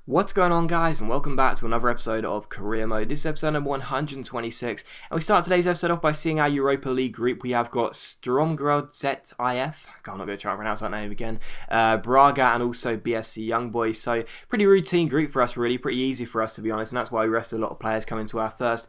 What's going on, guys, and welcome back to another episode of Career Mode. This is episode number 126, and we start today's episode off by seeing our Europa League group. We have got Stromgrad ZIF, I'm not going to try and pronounce that name again, Braga, and also BSC Young Boys. So pretty routine group for us, really, pretty easy for us, to be honest, and that's why we rested a lot of players coming to our first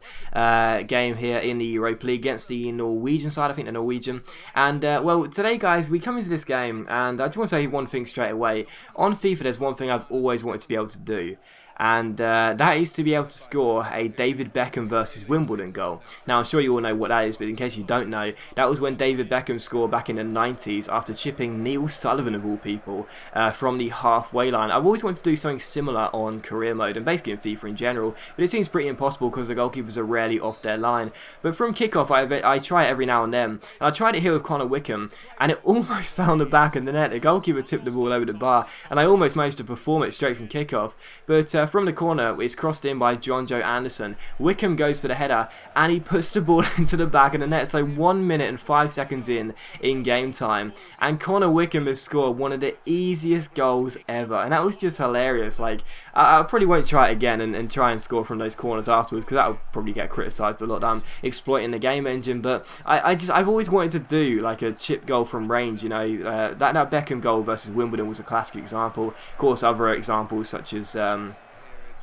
game here in the Europa League against the Norwegian side. I think the Norwegian. And well, today, guys, we come into this game, and I just want to say one thing straight away. On FIFA, there's one thing I've always wanted to be able to do, and that is to be able to score a David Beckham versus Wimbledon goal. Now, I'm sure you all know what that is, but in case you don't know, that was when David Beckham scored back in the 90s after chipping Neil Sullivan, of all people, from the halfway line. I've always wanted to do something similar on Career Mode, and basically in FIFA in general, but it seems pretty impossible because the goalkeepers are rarely off their line. But from kickoff, I try it every now and then, and I tried it here with Connor Wickham, and it almost found the back of the net. The goalkeeper tipped the ball over the bar, and I almost managed to perform it straight from kickoff. But from the corner, it's crossed in by John Joe Anderson. Wickham goes for the header, and he puts the ball into the back of the net. So 1 minute and 5 seconds in game time, and Connor Wickham has scored one of the easiest goals ever, and that was just hilarious. Like, I probably won't try it again and try and score from those corners afterwards, because that would probably get criticised a lot that I'm exploiting the game engine. But I've always wanted to do like a chip goal from range. You know, that Beckham goal versus Wimbledon was a classic example. Of course, other examples such as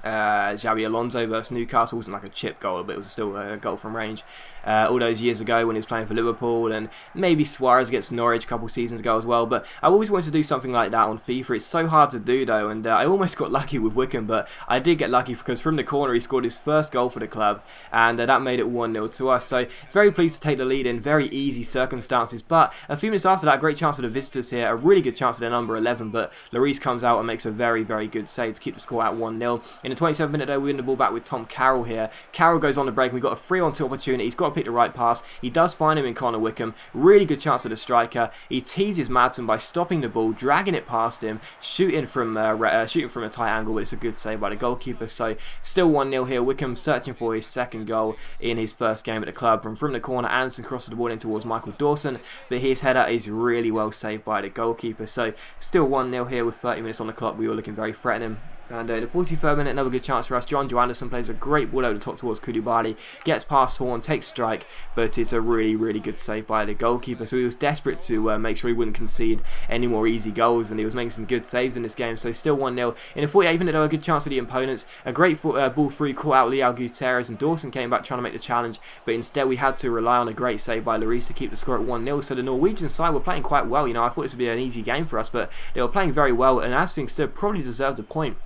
Xabi Alonso versus Newcastle wasn't like a chip goal, but it was still a goal from range. All those years ago when he was playing for Liverpool, and maybe Suarez against Norwich a couple seasons ago as well. But I've always wanted to do something like that on FIFA. It's so hard to do though, and I almost got lucky with Wickham, but I did get lucky because from the corner he scored his first goal for the club, and that made it 1-0 to us. So very pleased to take the lead in very easy circumstances. But a few minutes after that, great chance for the visitors here, a really good chance for their number 11, but Lloris comes out and makes a very good save to keep the score at 1-0. In the 27th minute though, we win the ball back with Tom Carroll here. Carroll goes on the break, and we've got a 3-on-2 opportunity. He's got to pick the right pass. He does find him in Connor Wickham. Really good chance for the striker. He teases Madsen by stopping the ball, dragging it past him, shooting from a tight angle, but it's a good save by the goalkeeper. So still 1-0 here. Wickham searching for his second goal in his first game at the club. From the corner, Anderson crosses the ball in towards Michael Dawson, but his header is really well saved by the goalkeeper. So still 1-0 here with 30 minutes on the clock. We were looking very threatening. And the 43rd minute, another good chance for us. John Joe Anderson plays a great ball over the top towards Koulibaly, gets past Horn, takes strike, but it's a really good save by the goalkeeper. So he was desperate to make sure he wouldn't concede any more easy goals, and he was making some good saves in this game. So still 1-0. In the 48th minute, a good chance for the opponents. A great ball through, caught out Leal Gutierrez, and Dawson came back trying to make the challenge, but instead we had to rely on a great save by Lloris to keep the score at 1-0. So the Norwegian side were playing quite well. You know, I thought this would be an easy game for us, but they were playing very well, and as things stood, probably deserved a point.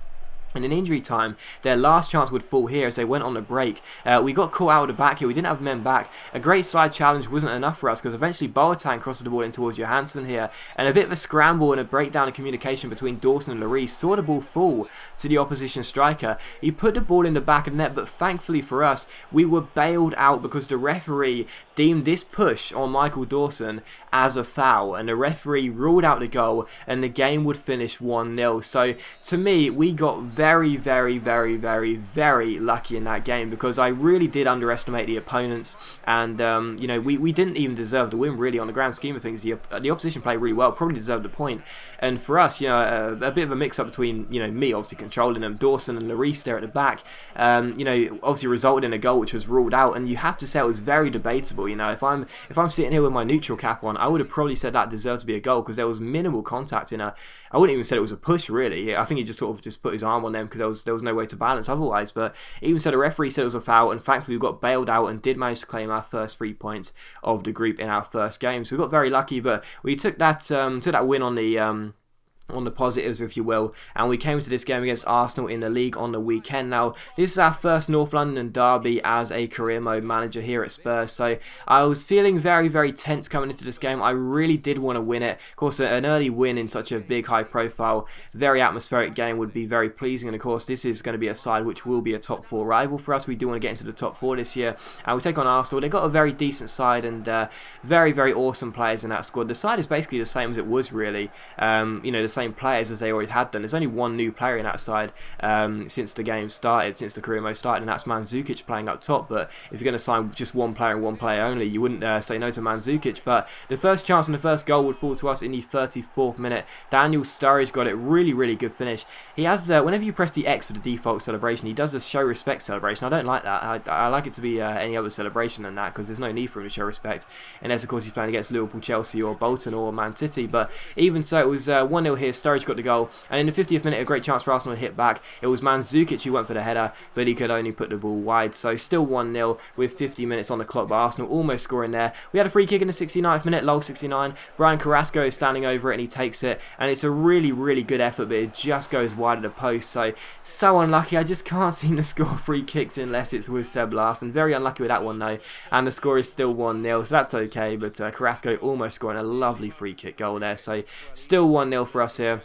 And in injury time, their last chance would fall here as they went on the break. We got caught out of the back here. We didn't have men back. A great slide challenge wasn't enough for us because eventually Boateng crosses the ball in towards Johansson here. And a bit of a scramble and a breakdown of communication between Dawson and Lloris saw the ball fall to the opposition striker. He put the ball in the back of the net, but thankfully for us, we were bailed out because the referee deemed this push on Michael Dawson as a foul. And the referee ruled out the goal, and the game would finish 1-0. So to me, we got very lucky in that game because I really did underestimate the opponents, and you know, we didn't even deserve the win really on the grand scheme of things. The opposition played really well, probably deserved a point, and for us, you know, a bit of a mix-up between, you know, me obviously controlling them, Dawson and Lloris there at the back, you know, obviously resulted in a goal which was ruled out, and you have to say it was very debatable. You know, if I'm sitting here with my neutral cap on, I would have probably said that deserved to be a goal because there was minimal contact in a. I wouldn't even say it was a push really. I think he just sort of just put his arm on them because there was no way to balance otherwise. But even so, the referee said it was a foul, and thankfully we got bailed out and did manage to claim our first 3 points of the group in our first game. So we got very lucky, but we took that win on the positives, if you will, and we came to this game against Arsenal in the league on the weekend. Now, this is our first North London derby as a career mode manager here at Spurs, so I was feeling very tense coming into this game. I really did want to win it. Of course, an early win in such a big, high-profile, very atmospheric game would be very pleasing, and of course, this is going to be a side which will be a top 4 rival for us. We do want to get into the top 4 this year, and we take on Arsenal. They've got a very decent side and very awesome players in that squad. The side is basically the same as it was really, you know, the same same players as they always had done. There's only one new player in that side since the game started, since the career mode started, and that's Mandzukic playing up top. But if you're going to sign just one player and one player only, you wouldn't say no to Mandzukic. But the first chance and the first goal would fall to us in the 34th minute. Daniel Sturridge got it. Really, really good finish. He has, whenever you press the X for the default celebration, he does a show respect celebration. I don't like that. I like it to be any other celebration than that, because there's no need for him to show respect unless, of course, he's playing against Liverpool, Chelsea or Bolton or Man City. But even so, it was 1-0 here. Sturridge got the goal, and in the 50th minute, a great chance for Arsenal to hit back. It was Mandzukic who went for the header, but he could only put the ball wide. So still 1-0 with 50 minutes on the clock, but Arsenal almost scoring there. We had a free kick in the 69th minute, lol 69. Brian Carrasco is standing over it and he takes it, and it's a really, really good effort, but it just goes wide of the post. So unlucky. I just can't seem to score free kicks unless it's with Seb Larsson. Very unlucky with that one though, and the score is still 1-0, so that's okay. But Carrasco almost scoring a lovely free kick goal there, so still 1-0 for us here.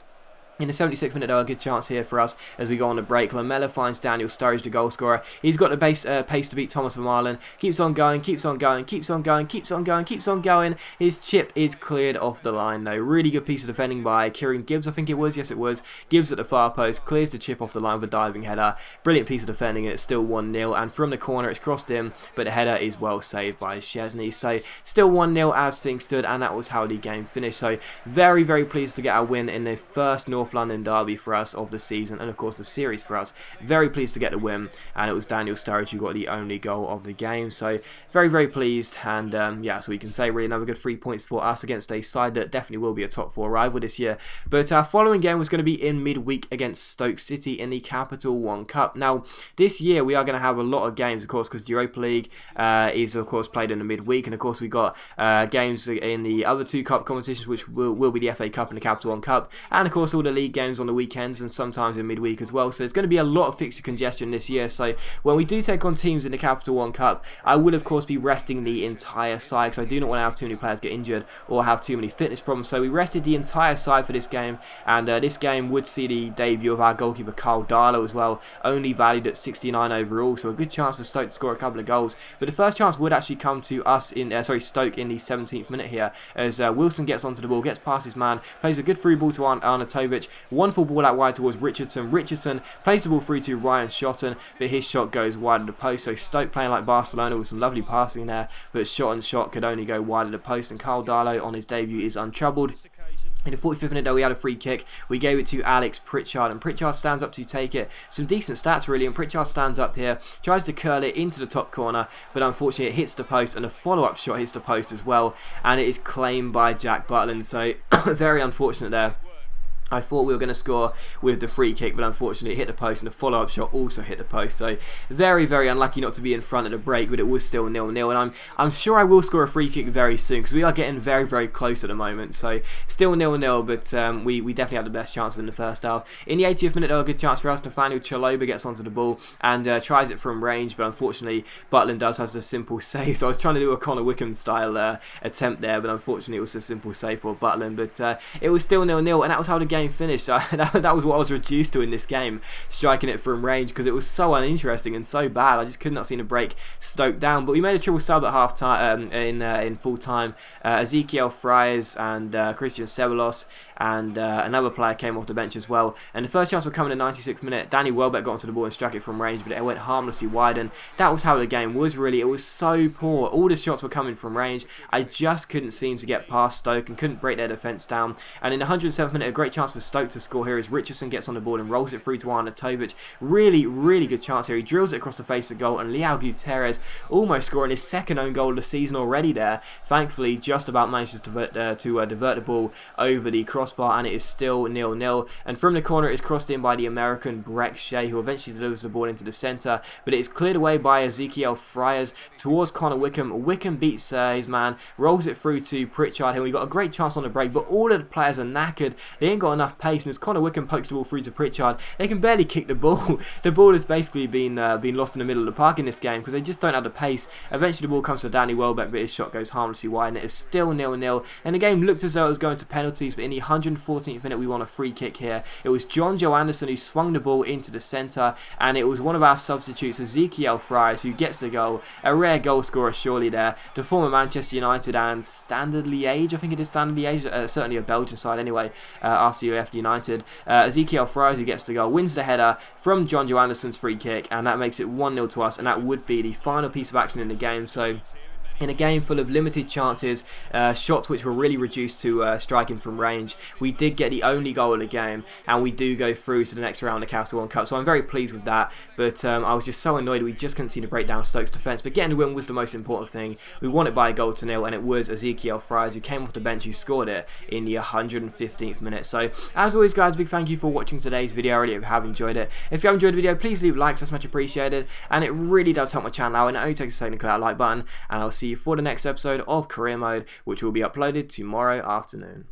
In the 76th minute, though, a good chance here for us as we go on the break. Lamela finds Daniel Sturridge, the goal scorer. He's got the pace to beat Thomas Vermaelen. Keeps on going, keeps on going, keeps on going, keeps on going, keeps on going. His chip is cleared off the line, though. Really good piece of defending by Kieran Gibbs, I think it was. Yes, it was. Gibbs at the far post, clears the chip off the line with a diving header. Brilliant piece of defending, and it's still 1-0. And from the corner, it's crossed in, but the header is well saved by Szczesny. So still 1-0 as things stood, and that was how the game finished. So very, very pleased to get our win in the first North London derby for us of the season, and of course the series for us. Very pleased to get the win, and it was Daniel Sturridge who got the only goal of the game. So very, very pleased, and yeah, so we can say really another good 3 points for us against a side that definitely will be a top 4 rival this year. But our following game was going to be in midweek against Stoke City in the Capital One Cup. Now this year we are going to have a lot of games, of course, because the Europa League is of course played in the midweek, and of course we got games in the other 2 cup competitions, which will be the FA Cup and the Capital One Cup, and of course all the league games on the weekends and sometimes in midweek as well. So there's going to be a lot of fixture congestion this year. So when we do take on teams in the Capital One Cup, I will of course be resting the entire side, because I do not want to have too many players get injured or have too many fitness problems. So we rested the entire side for this game, and this game would see the debut of our goalkeeper Carl Darlow as well, only valued at 69 overall. So a good chance for Stoke to score a couple of goals. But the first chance would actually come to us in Stoke in the 17th minute here, as Wilson gets onto the ball, gets past his man, plays a good through ball to Arnautovic. Wonderful ball out wide towards Richardson. Richardson plays the ball through to Ryan Shotton, but his shot goes wide of the post. So Stoke playing like Barcelona with some lovely passing there, but shot could only go wide of the post, and Carl Darlow on his debut is untroubled. In the 45th minute, though, we had a free kick. We gave it to Alex Pritchard, and Pritchard stands up to take it. Some decent stats, really, and Pritchard stands up here, tries to curl it into the top corner, but unfortunately it hits the post, and a follow-up shot hits the post as well, and it is claimed by Jack Butland. So very unfortunate there. I thought we were going to score with the free kick, but unfortunately it hit the post, and the follow-up shot also hit the post. So very, very unlucky not to be in front of the break, but it was still 0-0, and I'm sure I will score a free kick very soon, because we are getting very, very close at the moment. So still 0-0, but we definitely had the best chances in the first half. In the 80th minute, though, a good chance for us. Nathaniel Chaloba gets onto the ball and tries it from range, but unfortunately Butland has a simple save. So I was trying to do a Connor Wickham style attempt there, but unfortunately it was a simple save for Butland. But it was still 0-0, and that was how the game finished. That was what I was reduced to in this game, striking it from range, because it was so uninteresting and so bad. I just could not seem to break Stoke down. But we made a triple sub at half time, in full time. Ezekiel Fries and Christian Ceballos and another player came off the bench as well. And the first chance would come in the 96th minute. Danny Welbeck got onto the ball and struck it from range, but it went harmlessly wide, and that was how the game was, really. It was so poor. All the shots were coming from range. I just couldn't seem to get past Stoke and couldn't break their defence down. And in the 107th minute, a great chance for Stoke to score here as Richardson gets on the ball and rolls it through to Arnautovic. Really, really good chance here. He drills it across the face of goal, and Leao Gutierrez almost scoring his second own goal of the season already there. Thankfully, just about manages to divert the ball over the crossbar, and it is still 0-0. And from the corner, it is crossed in by the American Breck Shea, who eventually delivers the ball into the centre, but it is cleared away by Ezekiel Friars towards Connor Wickham. Wickham beats his man, rolls it through to Pritchard, who we got a great chance on the break, but all of the players are knackered. They ain't got enough pace, and as Connor Wickham pokes the ball through to Pritchard, they can barely kick the ball. The ball has basically been lost in the middle of the park in this game, because they just don't have the pace. Eventually the ball comes to Danny Welbeck, but his shot goes harmlessly wide, and it is still 0-0. And the game looked as though it was going to penalties, but in the 114th minute we won a free kick here. It was John Joe Anderson who swung the ball into the centre, and it was one of our substitutes, Ezekiel Fries, who gets the goal. A rare goal scorer surely there. The former Manchester United and Standard Liège, I think it is Standard Liège, certainly a Belgian side anyway, after after you left United. Ezekiel Fries, who gets the goal, wins the header from John Johannessen's free kick, and that makes it 1-0 to us, and that would be the final piece of action in the game. So in a game full of limited chances, shots which were really reduced to striking from range, we did get the only goal of the game, and we do go through to the next round of the Capital One Cup. So I'm very pleased with that, but I was just so annoyed we just couldn't seem to break down Stoke's defence. But getting the win was the most important thing. We won it by a goal to nil, and it was Ezekiel Fries who came off the bench who scored it in the 115th minute. So as always, guys, big thank you for watching today's video. I really hope you have enjoyed it. If you have enjoyed the video, please leave likes, that's much appreciated, and it really does help my channel out, and it only takes a second to click that like button, and I'll see you for the next episode of Career Mode, which will be uploaded tomorrow afternoon.